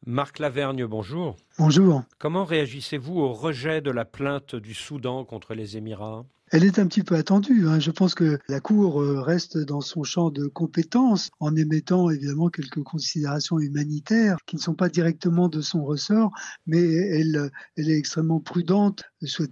Marc Lavergne, bonjour. Bonjour. Comment réagissez-vous au rejet de la plainte du Soudan contre les Émirats? Elle est un petit peu attendue, hein. Je pense que la Cour reste dans son champ de compétences en émettant évidemment quelques considérations humanitaires qui ne sont pas directement de son ressort, mais elle est extrêmement prudente.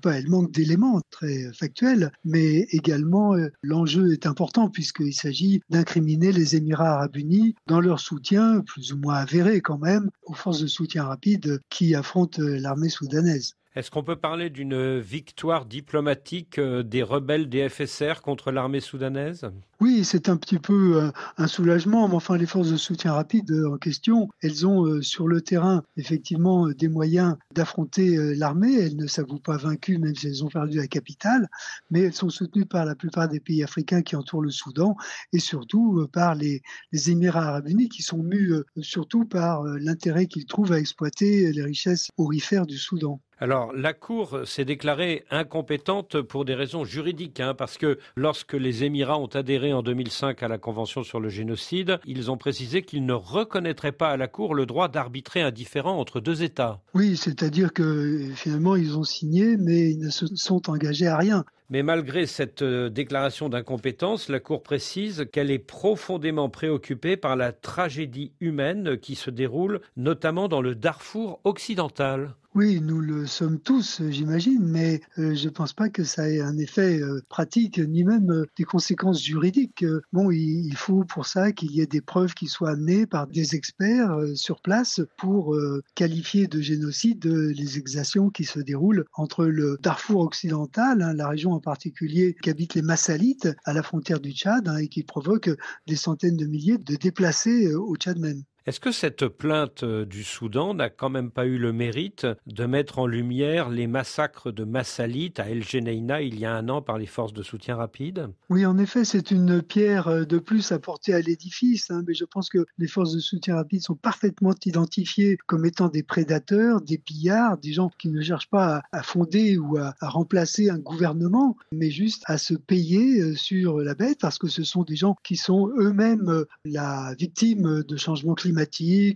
Elle manque d'éléments très factuels, mais également l'enjeu est important puisqu'il s'agit d'incriminer les Émirats arabes unis dans leur soutien, plus ou moins avéré quand même, aux forces de soutien rapide qui affrontent l'armée soudanaise. Est-ce qu'on peut parler d'une victoire diplomatique des rebelles des FSR contre l'armée soudanaise? Oui, c'est un petit peu un soulagement, mais enfin les forces de soutien rapide en question, elles ont sur le terrain effectivement des moyens d'affronter l'armée. Elles ne s'avouent pas vaincues même si elles ont perdu la capitale, mais elles sont soutenues par la plupart des pays africains qui entourent le Soudan et surtout par les Émirats arabes unis qui sont mus surtout par l'intérêt qu'ils trouvent à exploiter les richesses aurifères du Soudan. Alors, la Cour s'est déclarée incompétente pour des raisons juridiques, parce que lorsque les Émirats ont adhéré en 2005 à la Convention sur le génocide, ils ont précisé qu'ils ne reconnaîtraient pas à la Cour le droit d'arbitrer un différend entre deux États. Oui, c'est-à-dire que finalement ils ont signé, mais ils ne se sont engagés à rien. Mais malgré cette déclaration d'incompétence, la Cour précise qu'elle est profondément préoccupée par la tragédie humaine qui se déroule notamment dans le Darfour occidental. Oui, nous le sommes tous, j'imagine, mais je ne pense pas que ça ait un effet pratique, ni même des conséquences juridiques. Bon, il faut pour ça qu'il y ait des preuves qui soient amenées par des experts sur place pour qualifier de génocide les exactions qui se déroulent entre le Darfour occidental, la région en particulier qu'habitent les Massalites à la frontière du Tchad, et qui provoquent des centaines de milliers de déplacés au Tchad même. Est-ce que cette plainte du Soudan n'a quand même pas eu le mérite de mettre en lumière les massacres de Massalites à El Geneina il y a un an par les forces de soutien rapide? Oui, en effet, c'est une pierre de plus à porter à l'édifice, mais je pense que les forces de soutien rapide sont parfaitement identifiées comme étant des prédateurs, des pillards, des gens qui ne cherchent pas à fonder ou à remplacer un gouvernement, mais juste à se payer sur la bête, parce que ce sont des gens qui sont eux-mêmes la victime de changements climatiques,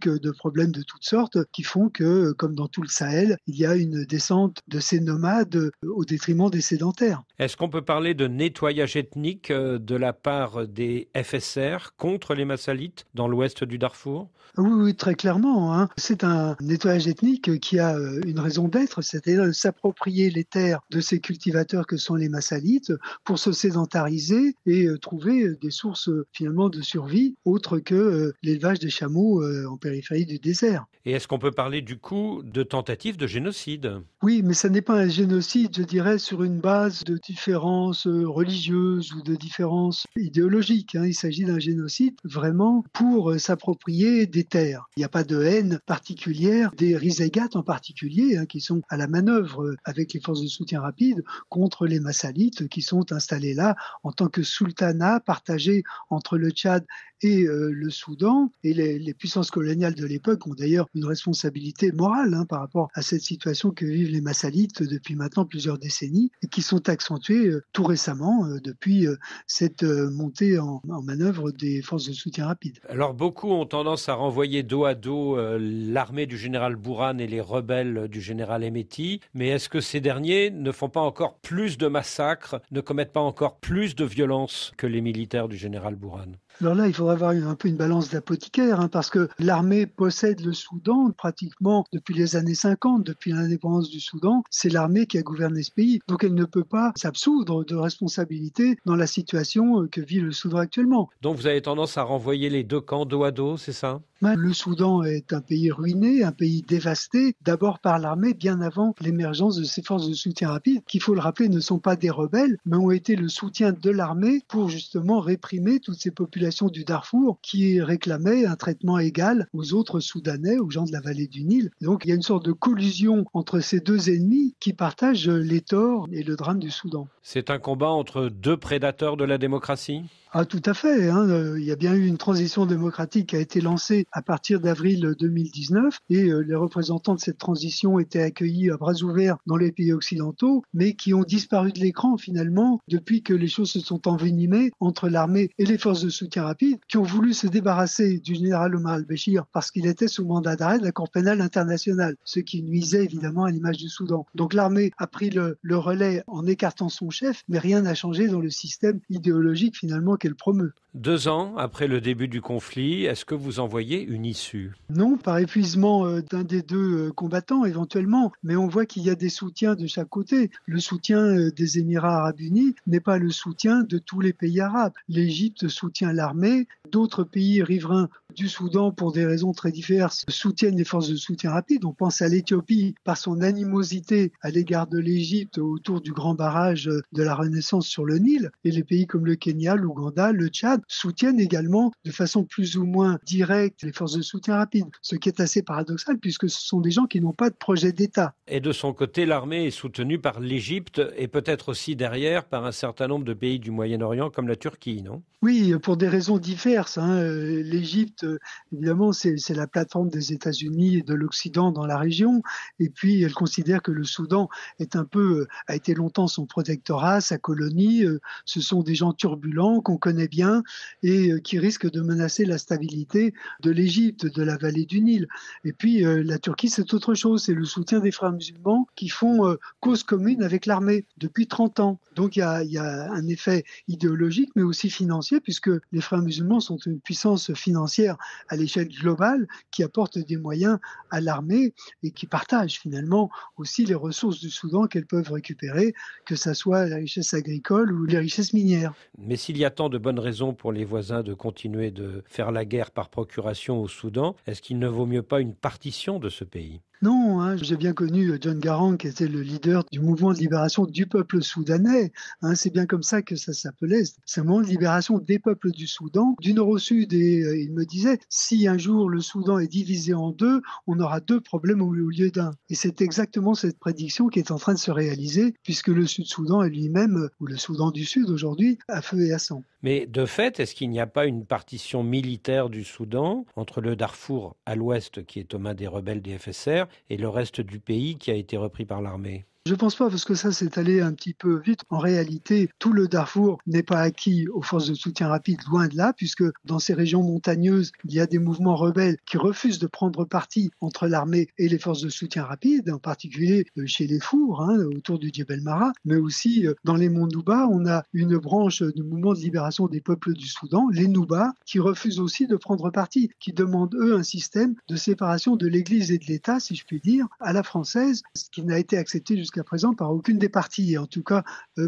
de problèmes de toutes sortes, qui font que, comme dans tout le Sahel, il y a une descente de ces nomades au détriment des sédentaires. Est-ce qu'on peut parler de nettoyage ethnique de la part des FSR contre les Massalites dans l'ouest du Darfour? Oui, oui, très clairement. C'est un nettoyage ethnique qui a une raison d'être, c'est-à-dire de s'approprier les terres de ces cultivateurs que sont les Massalites pour se sédentariser et trouver des sources finalement de survie autres que l'élevage des chameaux en périphérie du désert. Et est-ce qu'on peut parler du coup de tentative de génocide? Oui, mais ça n'est pas un génocide, je dirais, sur une base de différences religieuses ou de différences idéologiques. Il s'agit d'un génocide vraiment pour s'approprier des terres. Il n'y a pas de haine particulière des Rizaigat en particulier, qui sont à la manœuvre avec les forces de soutien rapide contre les Massalites qui sont installés là en tant que sultanat partagé entre le Tchad et le Soudan. Et les puissances coloniales de l'époque ont d'ailleurs une responsabilité morale par rapport à cette situation que vivent les Massalites depuis maintenant plusieurs décennies et qui sont accentuées tout récemment depuis cette montée en manœuvre des forces de soutien rapide. Alors beaucoup ont tendance à renvoyer dos à dos l'armée du général Bourhan et les rebelles du général Hemeti, mais est-ce que ces derniers ne font pas encore plus de massacres, ne commettent pas encore plus de violences que les militaires du général Bourhan? Alors là, il faudrait avoir un peu une balance d'apothicaire, parce que l'armée possède le Soudan pratiquement depuis les années 50, depuis l'indépendance du Soudan. C'est l'armée qui a gouverné ce pays. Donc elle ne peut pas s'absoudre de responsabilité dans la situation que vit le Soudan actuellement. Donc vous avez tendance à renvoyer les deux camps dos à dos, c'est ça? Le Soudan est un pays ruiné, un pays dévasté, d'abord par l'armée, bien avant l'émergence de ces forces de soutien rapide, qui, il faut le rappeler, ne sont pas des rebelles, mais ont été le soutien de l'armée pour justement réprimer toutes ces populations du Darfour qui réclamaient un traitement égal aux autres Soudanais, aux gens de la vallée du Nil. Donc il y a une sorte de collusion entre ces deux ennemis qui partagent les torts et le drame du Soudan. C'est un combat entre deux prédateurs de la démocratie? Ah tout à fait, hein, il y a bien eu une transition démocratique qui a été lancée à partir d'avril 2019 et les représentants de cette transition étaient accueillis à bras ouverts dans les pays occidentaux, mais qui ont disparu de l'écran finalement depuis que les choses se sont envenimées entre l'armée et les forces de soutien rapide qui ont voulu se débarrasser du général Omar al-Béchir parce qu'il était sous mandat d'arrêt de la Cour pénale internationale, ce qui nuisait évidemment à l'image du Soudan. Donc l'armée a pris le relais en écartant son chef, mais rien n'a changé dans le système idéologique finalement qu'elle promeut. 2 ans après le début du conflit, est-ce que vous en voyez une issue? Non, par épuisement d'un des deux combattants éventuellement, mais on voit qu'il y a des soutiens de chaque côté. Le soutien des Émirats arabes unis n'est pas le soutien de tous les pays arabes. L'Égypte soutient l'armée, d'autres pays riverains du Soudan, pour des raisons très diverses, soutiennent les forces de soutien rapide. On pense à l'Éthiopie par son animosité à l'égard de l'Égypte autour du grand barrage de la Renaissance sur le Nil. Et les pays comme le Kenya, l'Ouganda, le Tchad soutiennent également de façon plus ou moins directe les forces de soutien rapide. Ce qui est assez paradoxal puisque ce sont des gens qui n'ont pas de projet d'État. Et de son côté, l'armée est soutenue par l'Égypte et peut-être aussi derrière par un certain nombre de pays du Moyen-Orient comme la Turquie, non? Oui, pour des raisons diverses, hein. L'Égypte, évidemment, c'est la plateforme des États-Unis et de l'Occident dans la région. Et puis, elle considère que le Soudan a été longtemps son protectorat, sa colonie. Ce sont des gens turbulents qu'on connaît bien et qui risquent de menacer la stabilité de l'Égypte, de la vallée du Nil. Et puis, la Turquie, c'est autre chose. C'est le soutien des frères musulmans qui font cause commune avec l'armée depuis 30 ans. Donc, il y a un effet idéologique, mais aussi financier, puisque les frères musulmans sont une puissance financière à l'échelle globale qui apporte des moyens à l'armée et qui partage finalement aussi les ressources du Soudan qu'elles peuvent récupérer, que ce soit la richesse agricole ou les richesses minières. Mais s'il y a tant de bonnes raisons pour les voisins de continuer de faire la guerre par procuration au Soudan, est-ce qu'il ne vaut mieux pas une partition de ce pays? Non, hein, j'ai bien connu John Garang, qui était le leader du mouvement de libération du peuple soudanais. Hein, c'est bien comme ça que ça s'appelait. C'est un mouvement de libération des peuples du Soudan, du nord au sud. Et il me disait, si un jour le Soudan est divisé en deux, on aura deux problèmes au lieu d'un. Et c'est exactement cette prédiction qui est en train de se réaliser, puisque le Sud-Soudan est lui-même, ou le Soudan du Sud aujourd'hui, à feu et à sang. Mais de fait, est-ce qu'il n'y a pas une partition militaire du Soudan entre le Darfour à l'ouest, qui est aux mains des rebelles des FSR, et le reste du pays qui a été repris par l'armée? Je pense pas, parce que ça s'est allé un petit peu vite. En réalité, tout le Darfour n'est pas acquis aux forces de soutien rapide, loin de là, puisque dans ces régions montagneuses, il y a des mouvements rebelles qui refusent de prendre parti entre l'armée et les forces de soutien rapide, en particulier chez les Fours, hein, autour du Djebel Mara, mais aussi dans les monts Nouba, on a une branche du mouvement de libération des peuples du Soudan, les Nouba, qui refusent aussi de prendre parti, qui demandent, eux, un système de séparation de l'Église et de l'État, si je puis dire, à la française, ce qui n'a été accepté jusqu'à présent par aucune des parties, et en tout cas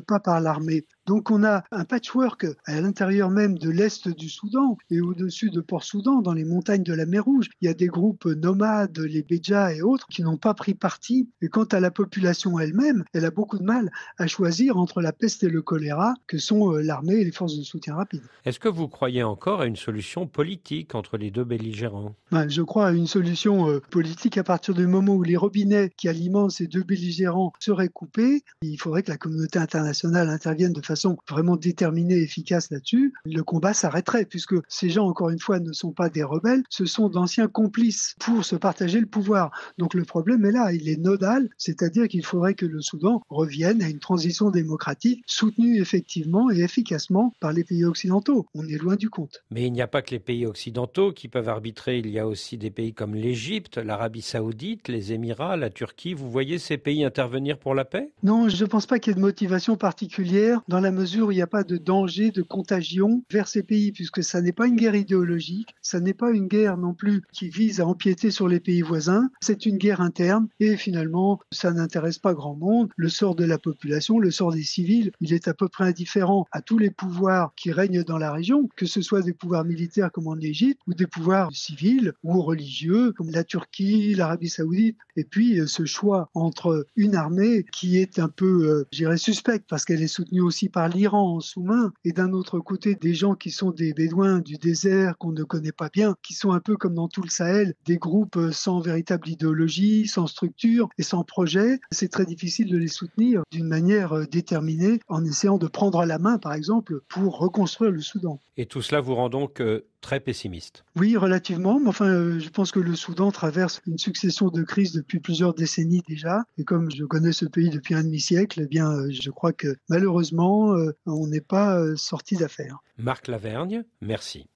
pas par l'armée. Donc on a un patchwork à l'intérieur même de l'est du Soudan et au-dessus de Port-Soudan, dans les montagnes de la mer Rouge. Il y a des groupes nomades, les Béja et autres, qui n'ont pas pris parti. Et quant à la population elle-même, elle a beaucoup de mal à choisir entre la peste et le choléra, que sont l'armée et les forces de soutien rapide. Est-ce que vous croyez encore à une solution politique entre les deux belligérants? Je crois à une solution politique à partir du moment où les robinets qui alimentent ces deux belligérants seraient coupés. Il faudrait que la communauté internationale intervienne de façon vraiment déterminée et efficace là-dessus. Le combat s'arrêterait, puisque ces gens, encore une fois, ne sont pas des rebelles, ce sont d'anciens complices pour se partager le pouvoir. Donc le problème est là, il est nodal, c'est-à-dire qu'il faudrait que le Soudan revienne à une transition démocratique soutenue effectivement et efficacement par les pays occidentaux. On est loin du compte. Mais il n'y a pas que les pays occidentaux qui peuvent arbitrer, il y a aussi des pays comme l'Égypte, l'Arabie Saoudite, les Émirats, la Turquie. Vous voyez ces pays intervenir pour la paix? Non, je ne pense pas qu'il y ait de motivation particulière dans la mesure où il n'y a pas de danger de contagion vers ces pays, puisque ça n'est pas une guerre idéologique, ça n'est pas une guerre non plus qui vise à empiéter sur les pays voisins, c'est une guerre interne et finalement ça n'intéresse pas grand monde. Le sort de la population, le sort des civils, il est à peu près indifférent à tous les pouvoirs qui règnent dans la région, que ce soit des pouvoirs militaires comme en Égypte ou des pouvoirs civils ou religieux comme la Turquie, l'Arabie Saoudite. Et puis ce choix entre une armée qui est un peu, je dirais, suspecte parce qu'elle est soutenue aussi par par l'Iran en sous-main, et d'un autre côté des gens qui sont des bédouins du désert qu'on ne connaît pas bien, qui sont un peu comme dans tout le Sahel, des groupes sans véritable idéologie, sans structure et sans projet, c'est très difficile de les soutenir d'une manière déterminée en essayant de prendre la main, par exemple, pour reconstruire le Soudan. Et tout cela vous rend donc très pessimiste. Oui, relativement, mais enfin, je pense que le Soudan traverse une succession de crises depuis plusieurs décennies déjà, et comme je connais ce pays depuis un demi-siècle, eh bien, je crois que malheureusement, on n'est pas sorti d'affaire. Marc Lavergne, merci.